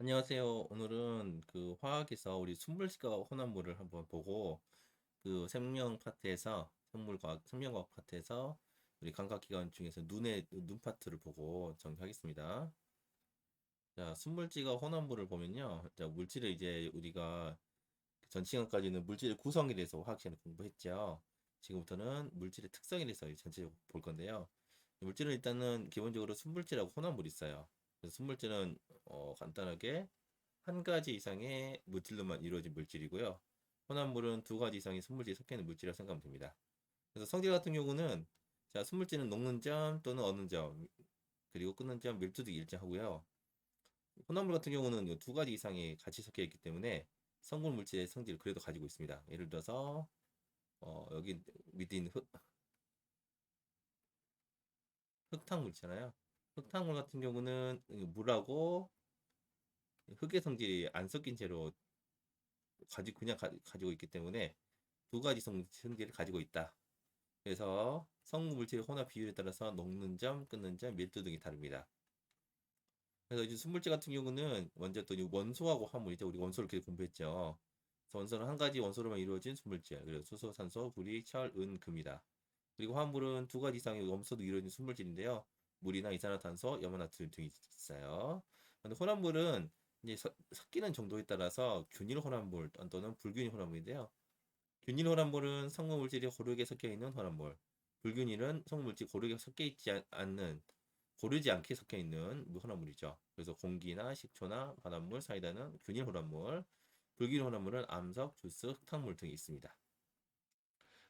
안녕하세요. 오늘은 그 화학에서 우리 순물질과 혼합물을 한번 보고 그 생명 파트에서 생명과학 파트에서 우리 감각기관 중에서 눈 파트를 보고 정리하겠습니다. 자, 순물질과 혼합물을 보면요. 자, 물질을 이제 우리가 전 시간까지는 물질의 구성에 대해서 화학 시간에 공부했죠. 지금부터는 물질의 특성에 대해서 전체적으로 볼 건데요. 물질은 일단은 기본적으로 순물질하고 혼합물이 있어요. 그래서 순물질은 간단하게 한 가지 이상의 물질로만 이루어진 물질이고요. 혼합물은 두 가지 이상의 순물질이 섞여 있는 물질이라고 생각하면 됩니다. 그래서 성질 같은 경우는 자, 순물질은 녹는 점 또는 어는 점 그리고 끓는 점 밀도도 일정하고요. 혼합물 같은 경우는 두 가지 이상이 같이 섞여 있기 때문에 성분 물질의 성질을 그래도 가지고 있습니다. 예를 들어서 여기 밑에 있는 흙탕물 있잖아요. 흙탕물 같은 경우는 물하고 흙의 성질이 안 섞인 채로 가지고 있기 때문에 두 가지 성질을 가지고 있다. 그래서 성분 물질의 혼합 비율에 따라서 녹는 점, 끓는 점, 밀도 등이 다릅니다. 그래서 이제 순물질 같은 경우는 먼저 또 원소하고 화물이죠. 우리 원소를 계속 공부했죠. 그래서 원소는 한 가지 원소로만 이루어진 순물질. 그리고 수소, 산소, 불이, 철, 은, 금이다. 그리고 화물은 두 가지 이상의 원소도 이루어진 순물질인데요. 물이나 이산화탄소, 염화나트륨 등이 있어요. 근데 혼합물은 이제 섞이는 정도에 따라서 균일 혼합물 또는 불균일 혼합물인데요. 균일 혼합물은 성분 물질이 고르게 섞여 있는 혼합물. 불균일은 성분 물질이 고르게 섞여 있지 않는 고르지 않게 섞여 있는 혼합물이죠. 그래서 공기나 식초나 바닷물, 사이다는 균일 혼합물. 불균일 혼합물은 암석, 주스, 흙탕물 등이 있습니다.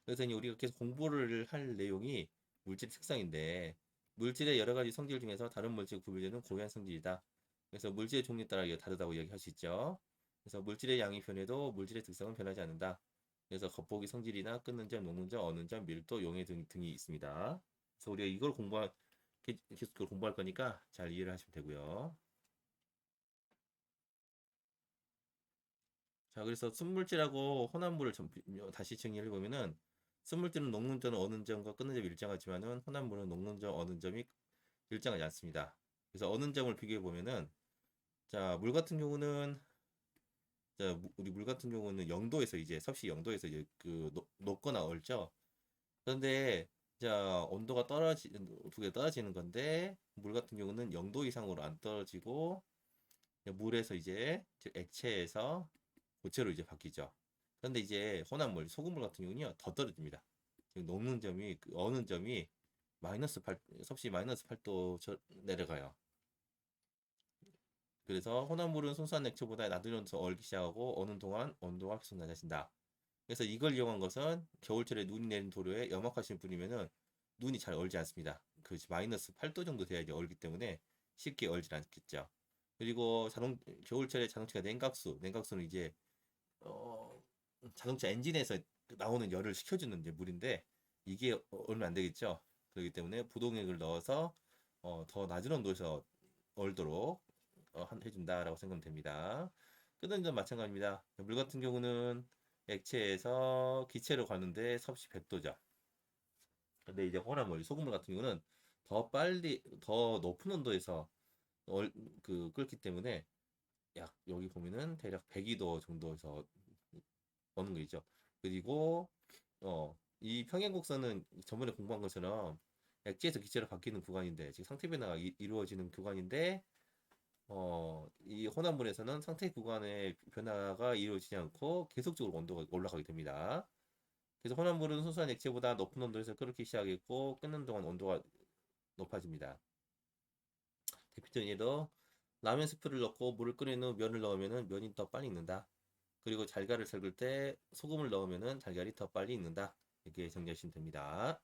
그래서 이제 우리가 계속 공부를 할 내용이 물질 특성인데 물질의 여러 가지 성질 중에서 다른 물질과 구별되는 고유한 성질이다. 그래서 물질의 종류에 따라 다르다고 이야기할 수 있죠. 그래서 물질의 양이 변해도 물질의 특성은 변하지 않는다. 그래서 겉보기 성질이나 끓는 점, 녹는 점, 어는 점, 밀도, 용해 등이 있습니다. 그래서 우리가 이걸 계속 그걸 공부할 거니까 잘 이해를 하시면 되고요. 자, 그래서 순물질하고 혼합물을 다시 정리해 보면은 순물질은 녹는 점, 어는 점과 끓는 점이 일정하지만은 혼합물은 녹는 점, 어는 점이 일정하지 않습니다. 그래서 어는 점을 비교해 보면은 자, 물 같은 경우는 자, 우리 물 같은 경우는 0도에서 이제 섭씨 0도에서 이제 녹거나 얼죠. 그런데 자, 온도가 두 개 떨어지는 건데 물 같은 경우는 0도 이상으로 안 떨어지고 물에서 이제 즉 액체에서 고체로 이제 바뀌죠. 그런데 이제 혼합물, 소금물 같은 경우는요, 더 떨어집니다. 지금 녹는 점이, 어는 점이 섭씨 마이너스 8도 내려가요. 그래서 혼합물은 순수한 액체보다 낮은 온도에서 얼기 시작하고 어는 동안 온도가 계속 낮아진다. 그래서 이걸 이용한 것은 겨울철에 눈이 내린 도로에 염화칼슘을 뿌리면은 눈이 잘 얼지 않습니다. 그 마이너스 8도 정도 돼야 이제 얼기 때문에 쉽게 얼지 않겠죠. 그리고 겨울철에 자동차가 냉각수는 이제 어, 자동차 엔진에서 나오는 열을 식혀주는 이제 물인데 이게 얼면 안 되겠죠. 그렇기 때문에 부동액을 넣어서 더 낮은 온도에서 얼도록 해준다라고 생각하면 됩니다. 끓는 점 마찬가지입니다. 물 같은 경우는 액체에서 기체로 가는데 섭씨 100도죠. 근데 이제 혼합물, 소금물 같은 경우는 더 높은 온도에서 얼, 끓기 때문에 약 여기 보면은 대략 102도 정도에서 어는 거죠. 그리고 이 평행곡선은 저번에 공부한 것처럼 액체에서 기체로 바뀌는 구간인데 지금 상태 변화가 이루어지는 구간인데 이 혼합물에서는 상태 구간의 변화가 이루어지지 않고 계속적으로 온도가 올라가게 됩니다. 그래서 혼합물은 순수한 액체보다 높은 온도에서 끓기 시작했고 끓는 동안 온도가 높아집니다. 대표적인 예로 라면 스프를 넣고 물을 끓인 후 면을 넣으면 면이 더 빨리 익는다. 그리고 달걀을 썰을 때 소금을 넣으면 달걀이 더 빨리 익는다. 이렇게 정리하시면 됩니다.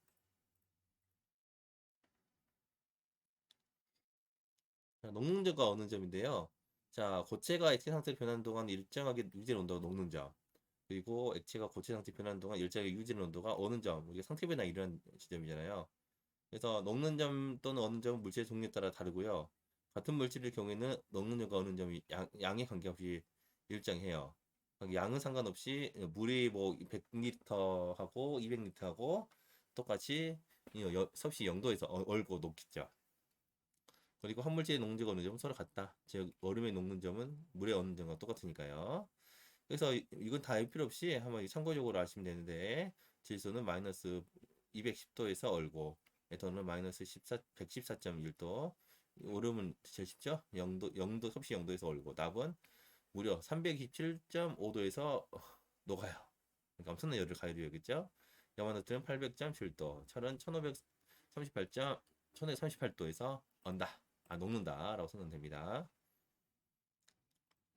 자, 녹는 점과 어는 점인데요. 자, 고체가 액체 상태로 변하는 동안 일정하게 유지된 온도가 녹는 점. 그리고 액체가 고체 상태 변하는 동안 일정하게 유지된 온도가 어는 점. 이게 상태 변화 이런 지점이잖아요. 그래서 녹는 점 또는 어는 점은 물질의 종류에 따라 다르고요. 같은 물질의 경우에는 녹는 점과 어는 점이 양에 관계없이 일정해요. 양은 상관없이 물이 뭐 100리터하고 200리터하고 똑같이 섭씨 0도에서 얼고 녹겠죠. 그리고 화물질의 녹는지가 어느 점은 서로 같다. 즉 얼음의 녹는 점은 물의 어느 점과 똑같으니까요. 그래서 이건 다 알 필요 없이 한번 참고적으로 아시면 되는데 질소는 마이너스 210도에서 얼고 에탄올은 마이너스 114.1도 얼음은 제일 쉽죠? 0도 섭씨 0도에서 얼고 납은 무려 327.5도에서 녹아요. 그러니까 엄청난 열을 가해줘야겠죠? 염화나트륨 800.7도, 철은 1538도에서 언다. 녹는다라고 생각하면 됩니다.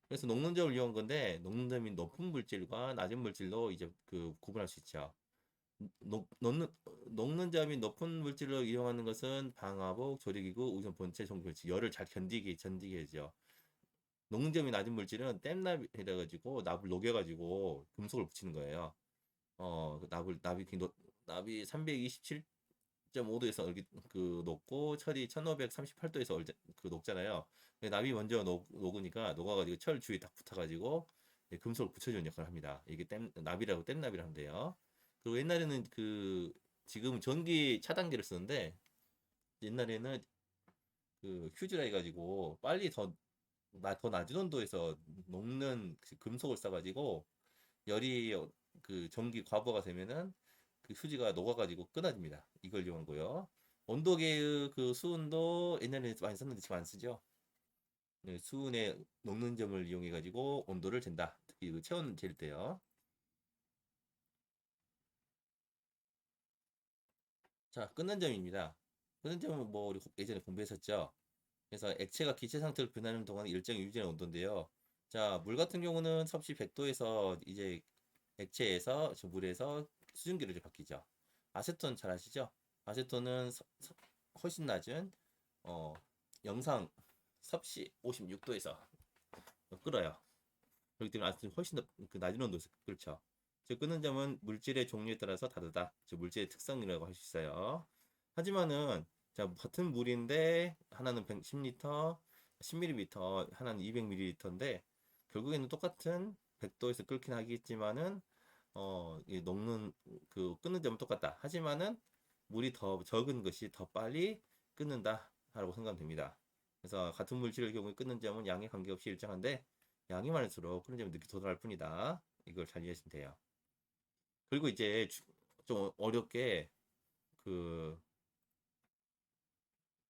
그래서 녹는 점을 이용한 건데 녹는 점이 높은 물질과 낮은 물질로 이제 그 구분할 수 있죠. 녹는 점이 높은 물질로 이용하는 것은 방화복, 조리기구, 우선 본체, 종결치 열을 잘 견디게 해죠. 녹는 점이 낮은 물질은 댐납이라 가지고 납을 녹여가지고 금속을 붙이는 거예요. 그 납이 327.5도에서 그 녹고 철이 1538도에서 녹잖아요. 납이 먼저 녹으니까 녹아가지고 철 주위에 딱 붙어가지고 금속을 붙여주는 역할을 합니다. 이게 납이라고 댐납이라 하는데요. 그리고 옛날에는 지금 전기 차단기를 쓰는데 옛날에는 그 휴지라 해가지고 빨리 더 낮은 온도에서 녹는 그 금속을 써가지고 열이 그 전기 과부하가 되면은 그 휴지가 녹아가지고 끊어집니다. 이걸 이용한 거요. 온도계의 그 수은도 옛날에 많이 썼는데 지금 안 쓰죠. 네, 수은의 녹는 점을 이용해 가지고 온도를 잰다. 특히 그 체온 잴 때요. 자, 끊는 점입니다. 끊는 점은 뭐 우리 예전에 공부했었죠. 그래서 액체가 기체 상태로 변하는 동안 일정 유지된 온도인데요. 자, 물 같은 경우는 섭씨 100도에서 이제 액체에서 물에서 수증기로 이제 바뀌죠. 아세톤 잘 아시죠? 아세톤은 훨씬 낮은 어, 영상 섭씨 56도에서 끓어요. 그렇기 때문에 아세톤이 훨씬 더 그 낮은 온도에서 끓죠. 즉 끓는 점은 물질의 종류에 따라서 다르다. 즉 물질의 특성이라고 할 수 있어요. 하지만은 자 같은 물인데 하나는 110리터, 10ml, 하나는 200ml인데 결국에는 똑같은 100도에서 끓긴 하겠지만은 이 녹는 그 끓는 점은 똑같다. 하지만은 물이 더 적은 것이 더 빨리 끓는다라고 생각하면 됩니다. 그래서 같은 물질의 경우에 끓는 점은 양에 관계없이 일정한데 양이 많을수록 끓는 점이 늦게 도달할 뿐이다. 이걸 잘 이해하시면 돼요. 그리고 이제 좀 어렵게 그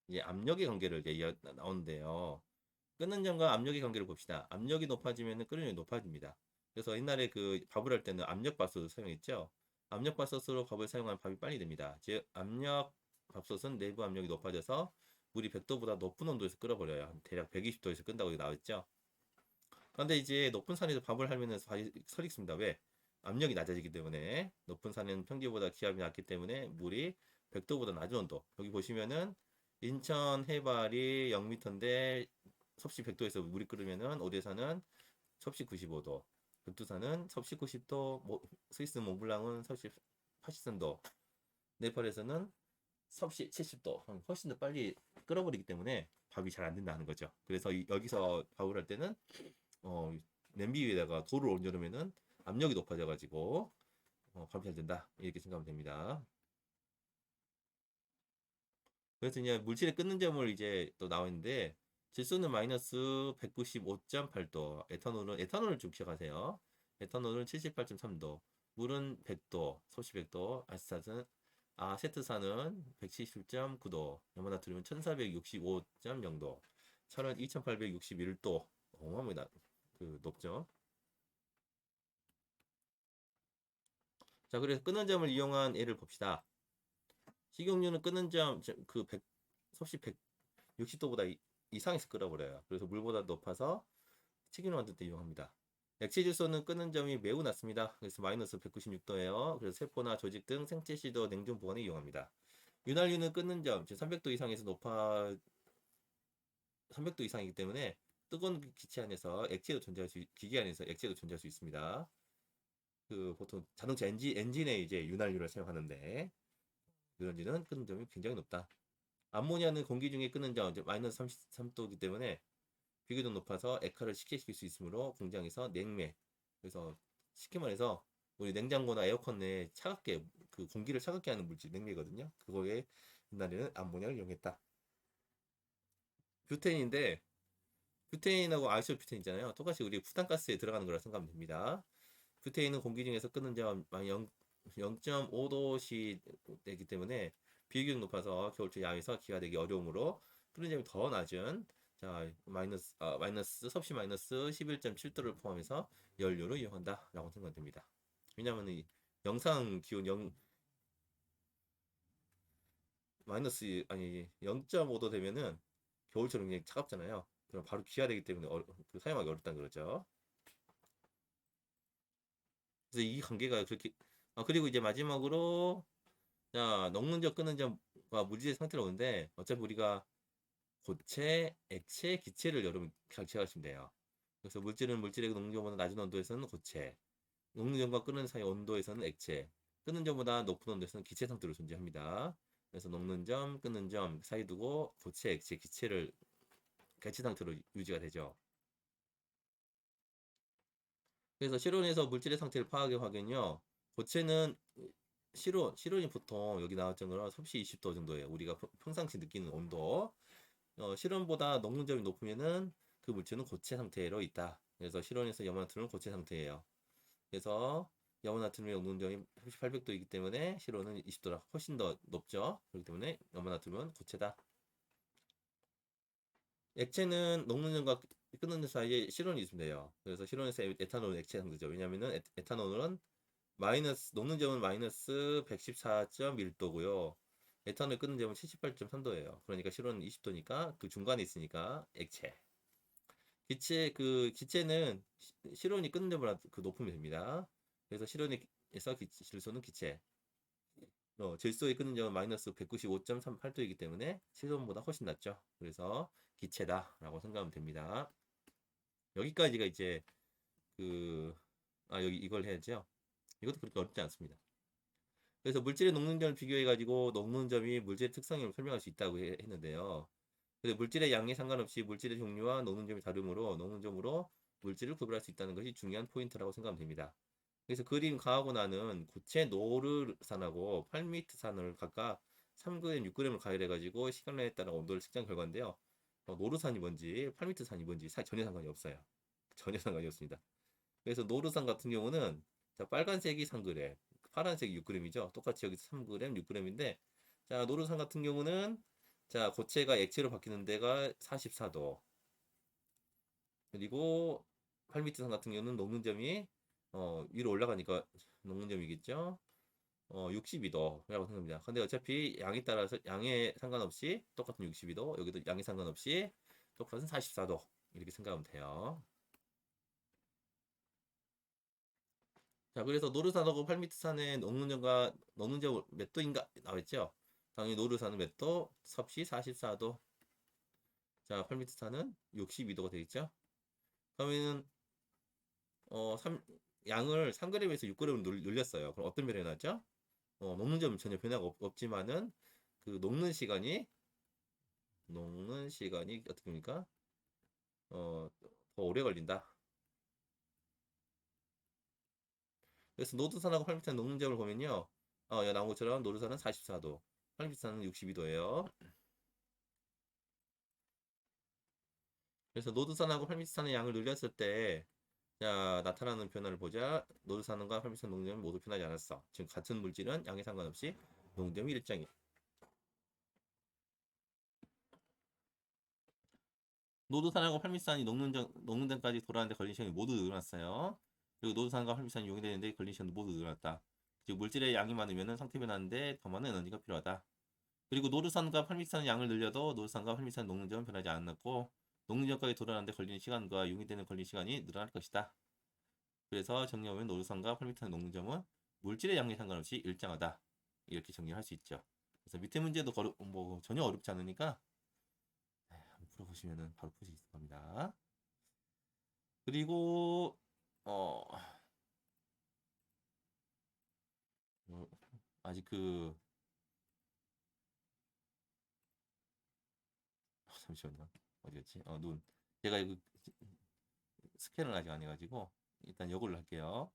이제 압력의 관계를 이제 나오는데요. 끓는 점과 압력의 관계를 봅시다. 압력이 높아지면 끓는 점이 높아집니다. 그래서 옛날에 그 밥을 할 때는 압력밥솥을 사용했죠. 압력밥솥으로 밥을 사용하면 밥이 빨리 됩니다. 즉 압력 밥솥은 내부 압력이 높아져서 물이 100도보다 높은 온도에서 끓어버려요. 대략 120도에서 끈다고 나왔죠. 그런데 이제 높은 산에서 밥을 하면은 설익습니다. 왜? 압력이 낮아지기 때문에 높은 산은 평지보다 기압이 낮기 때문에 물이 100도보다 낮은 온도. 여기 보시면은 인천 해발이 0m인데 섭씨 100도에서 물이 끓으면은 오대산은 섭씨 95도, 백두산은 섭씨 90도, 스위스 몽블랑은 섭씨 83도, 네팔에서는 섭씨 70도, 훨씬 더 빨리 끓어버리기 때문에 밥이 잘 안 된다는 거죠. 그래서 여기서 밥을 할 때는 어, 냄비 위에다가 돌을 얹어놓으면은 압력이 높아져가지고 밥이 잘 된다 이렇게 생각하면 됩니다. 그래서 이제 물질의 끓는 점을 이제 또 나와 있는데 질소는 마이너스 195.8도, 에탄올을 좀 기억하세요. 에탄올은 78.3도, 물은 100도, 섭씨 100도, 아세트산은 170.9도, 염화나트륨은 1465.0도, 철은 2861도, 어마어마하게 높죠. 자, 그래서 끄는 점을 이용한 예를 봅시다. 식용유는 끄는 점, 섭씨 160도보다 이상에서 끓어버려요. 그래서 물보다 높아서 튀김을 만들 때 이용합니다. 액체 질소는 끄는 점이 매우 낮습니다. 그래서 마이너스 196도예요. 그래서 세포나 조직 등 생체 시도 냉동 보관에 이용합니다. 윤활유는 끄는 점, 즉 300도 이상에서 300도 이상이기 때문에 뜨거운 기체 안에서 기계 안에서 액체도 존재할 수 있습니다. 보통 자동차 엔진에 이제 윤활유를 사용하는데 유연진은 끄는 점이 굉장히 높다. 암모니아는 공기 중에 끄는 점, 마이너스 33도이기 때문에 비교도 높아서 액화를 쉽게 시킬 수 있으므로 공장에서 냉매, 그래서 쉽게 말해서 우리 냉장고나 에어컨 내에 차갑게 그 공기를 차갑게 하는 물질 냉매거든요. 그거에 옛날에는 암모니아를 이용했다. 뷰테인인데 뷰테인하고 아이소뷰테인 있잖아요. 똑같이 우리 부탄가스에 들어가는 거라 생각하면 됩니다. 뷰테인은 공기 중에서 끓는 점 0.5도씨 되기 때문에 비교격 높아서 겨울철 야외에서 기화되기 어려우므로 끓는 점이 더 낮은 자 마이너스 섭씨 마이너스 11.7도를 포함해서 연료로 이용한다라고 생각하면 됩니다. 왜냐하면 이 영상 기온 0 마이너스 아니 0.5도 되면은 겨울처럼 굉장히 차갑잖아요. 그럼 바로 기화되기 때문에 사용하기 어렵다는 거죠. 그래서 이 관계가 그렇게 그리고 이제 마지막으로 자 녹는 점 끄는 점과 물질의 상태로 오는데 어차피 우리가 고체, 액체, 기체를 여러분 각색하시면 돼요. 그래서 물질은 물질의 녹는 점보다 낮은 온도에서는 고체, 녹는 점과 끄는 사이 온도에서는 액체, 끄는 점보다 높은 온도에서는 기체 상태로 존재합니다. 그래서 녹는 점, 끄는 점 사이 두고 고체, 액체, 기체를 개체 상태로 유지가 되죠. 그래서 실온에서 물질의 상태를 파악의 확인요. 고체는 실온이 보통 여기 나왔던 거랑 섭씨 20도 정도예요. 우리가 평상시 느끼는 온도. 실온보다 녹는 점이 높으면은 그 물질은 고체 상태로 있다. 그래서 실온에서 염화나트륨은 고체 상태예요. 그래서 염화나트륨의 녹는 점이 800도이기 때문에 실온은 20도라 훨씬 더 높죠. 그렇기 때문에 염화나트륨은 고체다. 액체는 녹는 점과 끓는 점 사이에 실온이 있으면 돼요. 그래서 실온에서 에탄올은 액체 상태죠. 왜냐하면은 에탄올은 녹는 점은 마이너스 114.1도고요. 에탄올 끓는 점은 78.3도예요. 그러니까 실온은 20도니까 그 중간에 있으니까 액체. 기체는 실온이 끓는 점보다 그 높으면 됩니다. 그래서 실온에서 질소는 기체. 질소의 끓는 점은 마이너스 195.38도이기 때문에 실온보다 훨씬 낮죠. 그래서 기체다라고 생각하면 됩니다. 여기까지가 이제 그 여기 이걸 해야죠. 이것도 그렇게 어렵지 않습니다. 그래서 물질의 녹는 점을 비교해 가지고 녹는 점이 물질의 특성을 설명할 수 있다고 했는데요. 그래서 물질의 양에 상관없이 물질의 종류와 녹는 점이 다르므로 녹는 점으로 물질을 구별할 수 있다는 것이 중요한 포인트라고 생각하면 됩니다. 그래서 그림 가하고 나는 고체 노르산하고 팔미트산을 각각 3g, 6g을 가열해 가지고 시간에 따라 온도를 측정한 결과인데요. 노르산이 뭔지 팔미트산이 뭔지 전혀 상관이 없어요. 전혀 상관이 없습니다. 그래서 노르산 같은 경우는 자, 빨간색이 3g, 파란색이 6g이죠. 똑같이 여기 3g, 6g인데 자, 노르산 같은 경우는 자, 고체가 액체로 바뀌는 데가 44도. 그리고 팔미트산 같은 경우는 녹는 점이 위로 올라가니까 녹는 점이겠죠. 62도라고 생각합니다. 근데 어차피 양에 따라서 양에 상관없이 똑같은 62도, 여기도 양에 상관없이 똑같은 44도 이렇게 생각하면 돼요. 자, 그래서 노르산하고 팔미트산의 녹는 점 몇 도인가 나왔죠? 당연히 노르산은 몇 도? 섭씨 44도. 자, 팔미트산은 62도가 되겠죠? 그러면은 양을 3g에서 6g으로 늘렸어요. 그럼 어떤 변화가 나죠? 녹는 점은 전혀 변화가 없지만은 그 녹는 시간이 어떻게 됩니까? 더 오래 걸린다. 그래서 노르산하고 팔미트산 녹는 점을 보면요. 나온 것처럼 노르산은 44도, 팔미트산은 62도예요. 그래서 노드산하고 팔미트산의 양을 늘렸을 때 자, 나타나는 변화를 보자. 노드산과 팔미트산 녹점이 모두 변하지 않았어. 지금 같은 물질은 양에 상관없이 녹점이 일정해. 노드산하고 팔미트산이 녹는 점까지 돌아가는데 걸린 시간이 모두 늘어났어요. 그리고 노드산과 팔미트산이 용해되는데 걸린 시간도 모두 늘어났다. 즉 물질의 양이 많으면 상태 변화하는데 더 많은 에너지가 필요하다. 그리고 노르산과 팔미트산 양을 늘려도 노르산과 팔미트산 녹는 점은 변하지 않았고 녹는 점까지 돌아가는데 걸리는 시간과 용해되는 걸린 시간이 늘어날 것이다. 그래서 정리하면 노르산과 팔미트산 녹는 점은 물질의 양에 상관없이 일정하다. 이렇게 정리할 수 있죠. 그래서 밑에 문제도 뭐 전혀 어렵지 않으니까 한번 풀어보시면 바로 풀 수 있을 겁니다. 그리고 어, 어, 아직 잠시만요. 어디였지? 눈. 제가 이거 스캔을 아직 안 해가지고 일단 이걸로 할게요.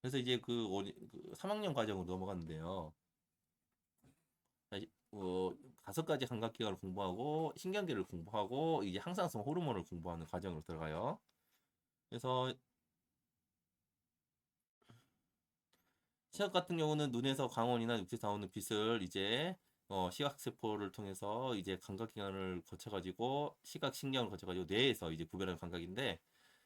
그래서 이제 그 3학년 과정으로 넘어갔는데요. 어, 5가지 감각기관을 공부하고 신경계를 공부하고 이제 항상성 호르몬을 공부하는 과정으로 들어가요. 그래서 시각 같은 경우는 눈에서 광원이나 육체에서 나오는 빛을 이제 시각세포를 통해서 이제 감각기관을 거쳐가지고 시각신경을 거쳐가지고 뇌에서 이제 구별하는 감각인데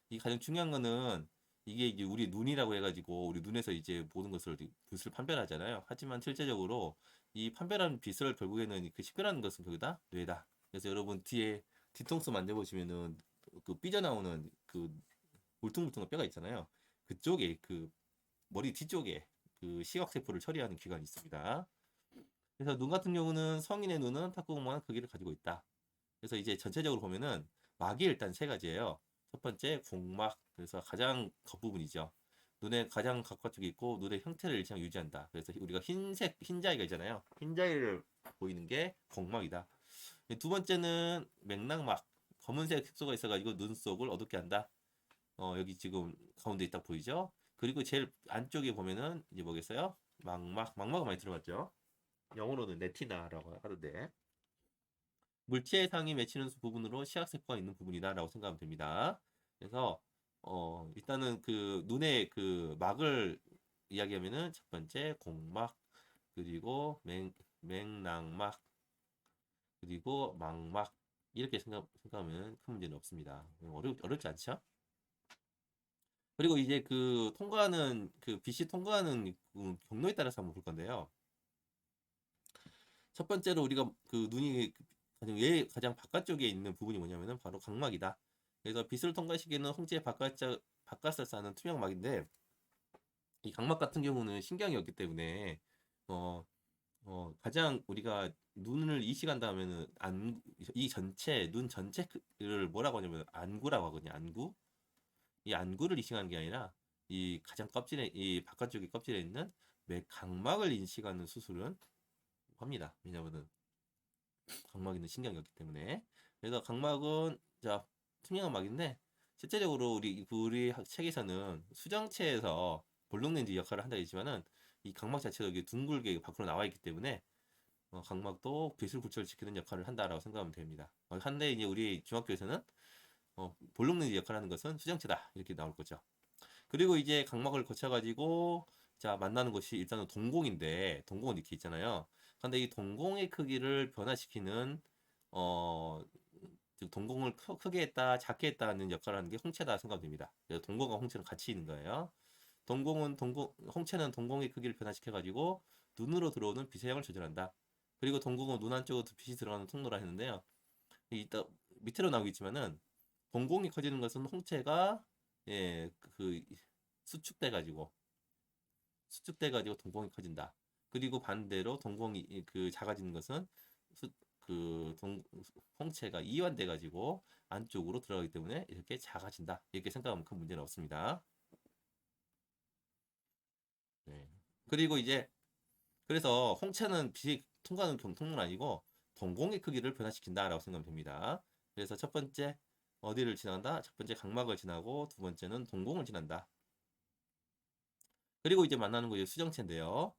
이 가장 중요한 거는 이게 이제 우리 눈이라고 해가지고 우리 눈에서 이제 모든 것을 빛을 판별하잖아요. 하지만 실제적으로 이 판별하는 빛을 결국에는 그 식별하는 것은 거기다 뇌다. 그래서 여러분 뒤에 뒤통수 만져보시면은 그 삐져나오는 그 울퉁불퉁한 뼈가 있잖아요. 그쪽에 그 머리 뒤쪽에 그 시각세포를 처리하는 기관이 있습니다. 그래서 눈 같은 경우는 성인의 눈은 탁구공만한 크기를 가지고 있다. 그래서 이제 전체적으로 보면은 막이 일단 3가지예요. 첫 번째 공막, 그래서 가장 겉부분이죠. 눈의 가장 가까쪽에 있고 눈의 형태를 일정 유지한다. 그래서 우리가 흰색 흰자위가 있잖아요. 흰자위를 보이는 게 공막이다. 두 번째는 맥락막, 검은색 색소가 있어가지고 눈 속을 어둡게 한다. 여기 지금 가운데 딱 보이죠? 그리고 제일 안쪽에 보면은 이제 뭐겠어요? 망막은 많이 들어봤죠? 영어로는 레티나라고 하던데. 물체의 상이 맺히는 부분으로 시각세포가 있는 부분이다라고 생각하면 됩니다. 그래서 일단은 그 눈의 그 막을 이야기하면은 첫 번째 공막, 그리고 맥락막, 그리고 망막 이렇게 생각하면 큰 문제는 없습니다. 어렵지 않죠? 그리고 이제 그 통과하는 그 빛이 통과하는 그 경로에 따라서 한번 볼 건데요. 첫 번째로 우리가 그 눈이 가장 바깥쪽에 있는 부분이 뭐냐면은 바로 각막이다. 그래서 빛을 통과시키는 홍채의 바깥을 싸는 투명막인데 이 각막 같은 경우는 신경이 없기 때문에 어, 가장 우리가 눈을 이식한다 하면은 이 전체 눈 전체를 뭐라고 하냐면 안구라고 하거든요. 안구. 이 안구를 이식하는 게 아니라 이 가장 껍질에 이 바깥쪽에 껍질에 있는 각막을 인식하는 수술은 합니다. 왜냐면은 각막에는 신경이 없기 때문에. 그래서 각막은 자 투명한 막인데 실제적으로 우리 책에서는 수정체에서 볼록렌즈 역할을 한다 했지만은 이 각막 자체가 이게 둥글게 밖으로 나와 있기 때문에 각막도 빛을 구철시키는 역할을 한다라고 생각하면 됩니다. 한데 이제 우리 중학교에서는 볼록렌즈 역할을 하는 것은 수정체다 이렇게 나올 거죠. 그리고 이제 각막을 거쳐가지고 자 만나는 것이 일단은 동공인데 동공은 이렇게 있잖아요. 근데 이 동공의 크기를 변화시키는 어, 즉 동공을 크게 했다, 작게 했다는 역할을 하는 게 홍채다 생각됩니다. 그래서 동공과 홍채는 같이 있는 거예요. 홍채는 동공의 크기를 변화시켜가지고 눈으로 들어오는 빛의 양을 조절한다. 그리고 동공은 눈 안쪽으로 빛이 들어가는 통로라 했는데요. 이따 밑으로 나오겠지만은 동공이 커지는 것은 홍채가 예, 그 수축돼 가지고 동공이 커진다. 그리고 반대로 동공이 그 작아지는 것은 수, 홍채가 이완돼 가지고 안쪽으로 들어가기 때문에 이렇게 작아진다. 이렇게 생각하면 큰 문제는 없습니다. 네. 그리고 이제 그래서 홍채는 빛이 통과하는 경통은 아니고 동공의 크기를 변화시킨다라고 생각하면 됩니다. 그래서 첫 번째 어디를 지나간다? 첫 번째 각막을 지나고 두 번째는 동공을 지난다. 그리고 이제 만나는 거 이제 수정체인데요.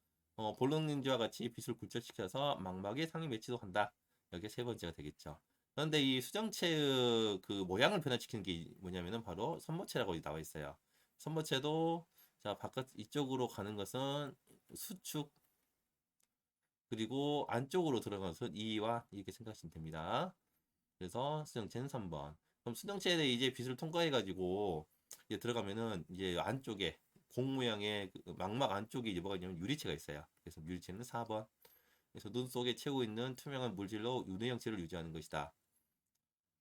볼록닌지와 같이 빛을 굴절시켜서 망막에 상위 매치도 한다. 여기 세 번째가 되겠죠. 그런데 이 수정체의 그 모양을 변화시키는 게 뭐냐면은 바로 선모체라고 나와 있어요. 선모체도 자 바깥 이쪽으로 가는 것은 수축 그리고 안쪽으로 들어가는 것은 이와 이렇게 생각하시면 됩니다. 그래서 수정체는 3번. 그럼 수정체에 이제 빛을 통과해 가지고 이제 들어가면은 이제 안쪽에 공 모양의 그 망막 안쪽에 이제 뭐가 있냐면 유리체가 있어요. 그래서 유리체는 4번. 그래서 눈 속에 채우고 있는 투명한 물질로 윤회 형체를 유지하는 것이다.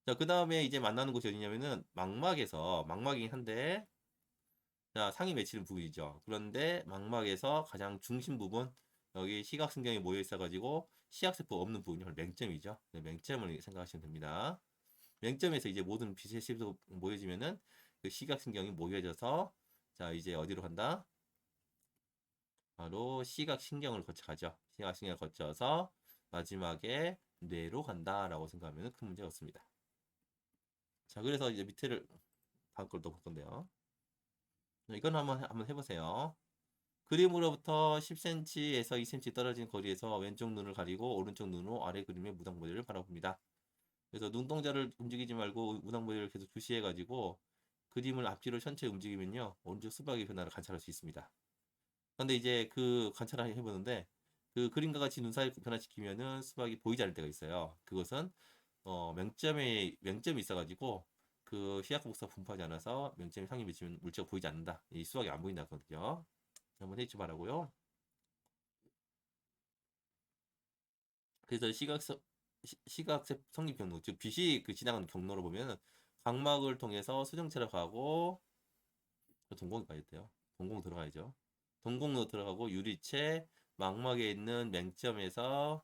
자, 그 다음에 이제 만나는 곳이 어디냐면은 망막이긴 한데 자, 상이 맺히는 부위죠. 그런데 망막에서 가장 중심 부분 여기 시각신경이 모여 있어가지고 시각세포 없는 부분이 바로 맹점이죠. 네, 맹점을 생각하시면 됩니다. 맹점에서 이제 모든 빛의 시도 모여지면은 그 시각신경이 모여져서 자 이제 어디로 간다? 바로 시각신경을 거쳐가죠. 시각신경을 거쳐서 마지막에 뇌로 간다라고 생각하면 큰 문제가 없습니다. 자 그래서 이제 밑에를 다음 걸 또 볼 건데요. 이건 한번 해보세요. 그림으로부터 10cm에서 2cm 떨어진 거리에서 왼쪽 눈을 가리고 오른쪽 눈으로 아래 그림의 무당 모델을 바라봅니다. 그래서 눈동자를 움직이지 말고 무당 모델을 계속 주시해가지고 그림을 앞뒤로 천천히 움직이면요 오른쪽 수박의 변화를 관찰할 수 있습니다. 근데 이제 그 관찰을 해보는데 그 그림과 같이 눈 사이 변화시키면은 수박이 보이지 않을 때가 있어요. 그것은 맹점이 있어가지고 그 시약 복사 분포하지 않아서 맹점이 상위 미치면 물체가 보이지 않는다. 이 수박이 안 보인다거든요. 한번 해주시 바라고요. 그래서 시각색 성립 경로, 즉 빛이 그 지나가는 경로로 보면 각막을 통해서 수정체로 가고 동공이 가야 돼요. 동공 들어가야죠. 동공으로 들어가고 유리체 망막에 있는 맹점에서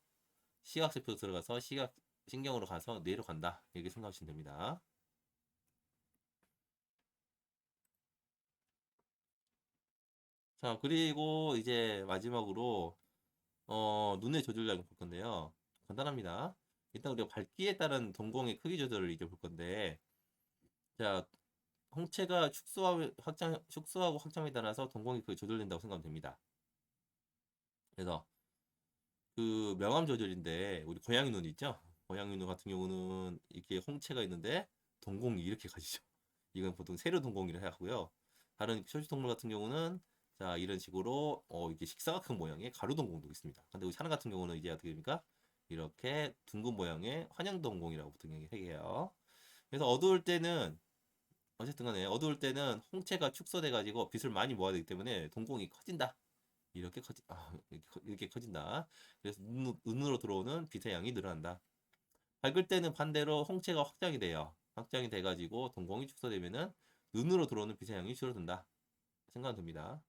시각세포로 들어가서 시각 신경으로 가서 내려간다. 이렇게 생각하시면 됩니다. 자, 그리고 이제 마지막으로 눈의 조절량을 볼 건데요. 간단합니다. 일단 우리가 밝기에 따른 동공의 크기 조절을 이제 볼 건데, 자, 홍채가 축소하고 확장에 따라서 동공이 그 조절된다고 생각하면 됩니다. 그래서 그 명암 조절인데 우리 고양이 눈 있죠? 고양이 눈 같은 경우는 이렇게 홍채가 있는데 동공이 이렇게 가지죠. 이건 보통 세로 동공이라 하고요. 다른 초식동물 같은 경우는 자 이런 식으로 이게 식사각형 모양의 가로 동공도 있습니다. 근데 우리 사람 같은 경우는 이제 어떻게 됩니까? 이렇게 둥근 모양의 환영 동공이라고 보통 얘기해요. 그래서 어두울 때는 어쨌든 간에 어두울 때는 홍채가 축소돼 가지고 빛을 많이 모아야 되기 때문에 동공이 커진다. 이렇게 커진다. 그래서 눈으로 들어오는 빛의 양이 늘어난다. 밝을 때는 반대로 홍채가 확장이 돼요. 확장이 돼가지고 동공이 축소되면은 눈으로 들어오는 빛의 양이 줄어든다. 생각은 듭니다.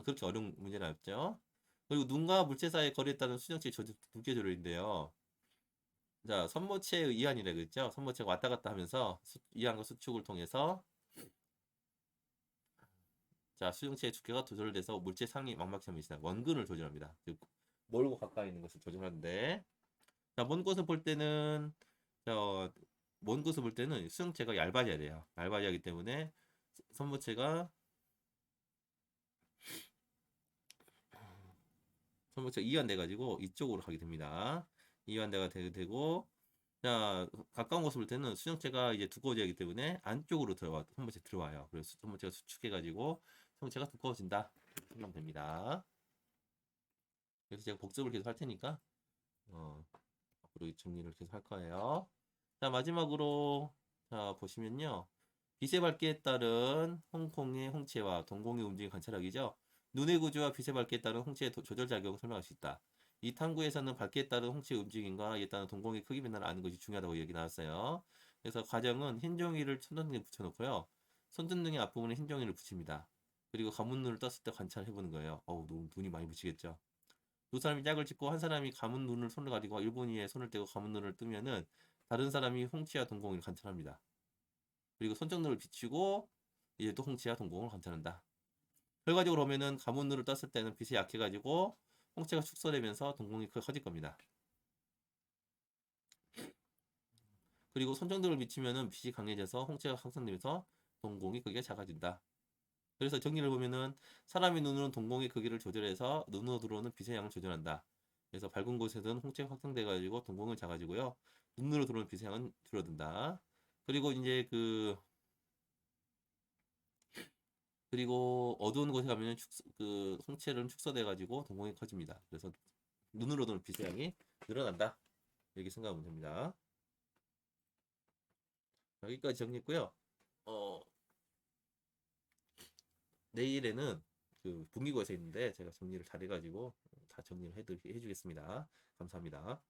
그렇게 어려운 문제는 없죠. 그리고 눈과 물체 사이의 거리에 따른 수정체 두께 조절인데요. 자, 선모체의 이완이라 그랬죠. 선모체가 왔다 갔다 하면서 이완과 수축을 통해서 자, 수용체의 두께가 조절돼서 물체 상위 망막점이 있다. 원근을 조절합니다. 멀고 가까이 있는 것을 조절하는데, 자, 먼 곳을 볼 때는, 자, 먼 곳을 볼 때는 수용체가 얇아져야 돼요. 얇아져야 하기 때문에 선모체가 이완돼가지고 이쪽으로 가게 됩니다. 이완돼가 되고, 자, 가까운 곳을 볼 때는 수용체가 이제 두꺼워지기 때문에 안쪽으로 선모체 들어와요. 그래서 선모체가 수축해가지고 선모체가 두꺼워진다. 생각하면 됩니다. 그래서 제가 복습을 계속 할 테니까 앞으로 정리를 계속 할 거예요. 자, 마지막으로 자 보시면요. 빛의 밝기에 따른 홍콩의 홍채와 동공의 움직임 관찰하기죠. 눈의 구조와 빛의 밝기에 따른 홍채의 조절 작용을 설명할 수 있다. 이 탐구에서는 밝기에 따른 홍채의 움직임과 이에 따른 동공의 크기 변화를 아는 것이 중요하다고 얘기 나왔어요. 그래서 과정은 흰 종이를 손전등에 붙여놓고요. 손전등의 앞부분에 흰 종이를 붙입니다. 그리고 감은 눈을 떴을 때 관찰해보는 거예요. 눈이 많이 붙이겠죠. 두 사람이 짝을 짓고 한 사람이 감은 눈을 손을 가리고 1분 이에 손을 떼고 감은 눈을 뜨면은 다른 사람이 홍치와 동공을 관찰합니다. 그리고 손전등을 비추고 이제 또 홍치와 동공을 관찰한다. 결과적으로 보면은 감은 눈을 떴을 때는 빛이 약해가지고 홍채가 축소되면서 동공이 커질 겁니다. 그리고 손전등을 비추면은 빛이 강해져서 홍채가 확산되면서 동공이 크기가 작아진다. 그래서 정리를 보면은 사람의 눈으로는 동공의 크기를 조절해서 눈으로 들어오는 빛의 양을 조절한다. 그래서 밝은 곳에서는 홍채가 확장돼가지고 동공은 작아지고요. 눈으로 들어오는 빛의 양은 줄어든다. 그리고 이제 그리고 어두운 곳에 가면 그 홍채는 축소돼가지고 동공이 커집니다. 그래서 눈으로 들어오는 빛의 양이 늘어난다. 이렇게 생각하면 됩니다. 여기까지 정리했고요. 어, 내일에는 그 분기고에서 있는데 제가 정리를 잘 해가지고 다 정리를 해주겠습니다. 감사합니다.